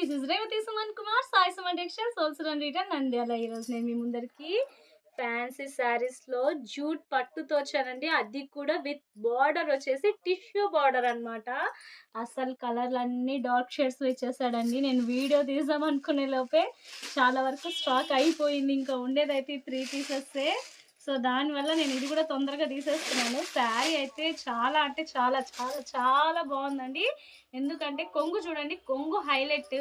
This is Revathi Suman Kumar Sai Suman textile wholesale and retail Nandyal. ఈరోజు నేను మీ ముందరికి ఫ్యాన్సీ శారీస్లో జూట్ పట్టుతో వచ్చానండి. అది కూడా విత్ బార్డర్ వచ్చేసి టిష్యూ బార్డర్ అన్నమాట. అసలు కలర్లన్నీ డార్క్ షేడ్స్లో ఇచ్చేసాడండి. నేను వీడియో తీద్దాం అనుకునే లోపే చాలా వరకు స్టాక్ అయిపోయింది. ఇంకా ఉండేదైతే 3 పీసెస్సే. సో దానివల్ల నేను ఇది కూడా తొందరగా తీసేస్తున్నాను. శారీ అయితే చాలా అంటే చాలా చాలా చాలా బాగుందండి. ఎందుకంటే కొంగు చూడండి, కొంగు హైలైట్.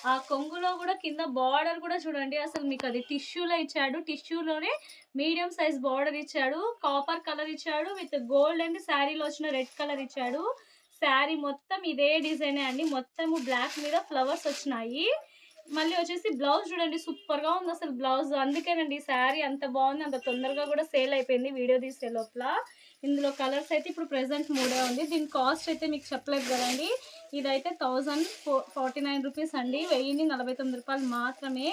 ఆ కొంగులో కూడా కింద బార్డర్ కూడా చూడండి. అసలు మీకు అది టిష్యూలో ఇచ్చాడు. టిష్యూలోనే మీడియం సైజ్ బార్డర్ ఇచ్చాడు. కాపర్ కలర్ ఇచ్చాడు విత్ గోల్డ్ అండ్ శారీలో వచ్చిన రెడ్ కలర్ ఇచ్చాడు. శారీ మొత్తం ఇదే డిజైనే అండి. మొత్తము బ్లాక్ మీద ఫ్లవర్స్ వచ్చినాయి. మళ్ళీ వచ్చేసి బ్లౌజ్ చూడండి, సూపర్‌గా ఉంది అసలు బ్లౌజ్. అందుకేనండి ఈ శారీ అంత బాగుంది, అంత తొందరగా కూడా సేల్ అయిపోయింది వీడియో తీసే లోపల. ఇందులో కలర్స్ అయితే ఇప్పుడు ప్రెజెంట్ 3 ఉంది. దీని కాస్ట్ అయితే మీకు చెప్పలేదు కదండి. ఇదైతే 1049 రూపీస్ అండి. 1049 రూపాయలు మాత్రమే.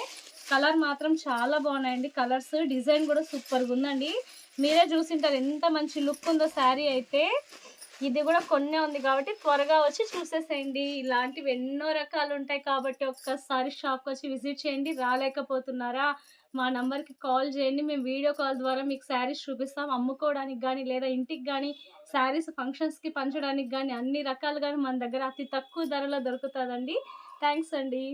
కలర్ మాత్రం చాలా బాగున్నాయండి. కలర్స్ డిజైన్ కూడా సూపర్‌గా ఉందండి. మీరే చూసింటారు ఎంత మంచి లుక్ ఉందో శారీ అయితే. ఇది కూడా కొన్నే ఉంది కాబట్టి త్వరగా వచ్చి చూసేసేయండి. ఇలాంటివి ఎన్నో రకాలు ఉంటాయి కాబట్టి ఒక్కసారి షాప్‌కి వచ్చి విజిట్ చేయండి. రాలేకపోతున్నారా? మా నంబర్‌కి కాల్ చేయండి. మేము వీడియో కాల్ ద్వారా మీకు శారీస్ చూపిస్తాం. అమ్ముకోవడానికి గానీ, లేదా ఇంటికి గానీ, శారీస్ ఫంక్షన్స్‌కి పంచడానికి గానీ, అన్ని రకాలుగాను మన దగ్గర అతి తక్కువ ధరలో దొరుకుతదండి. థాంక్స్ అండి.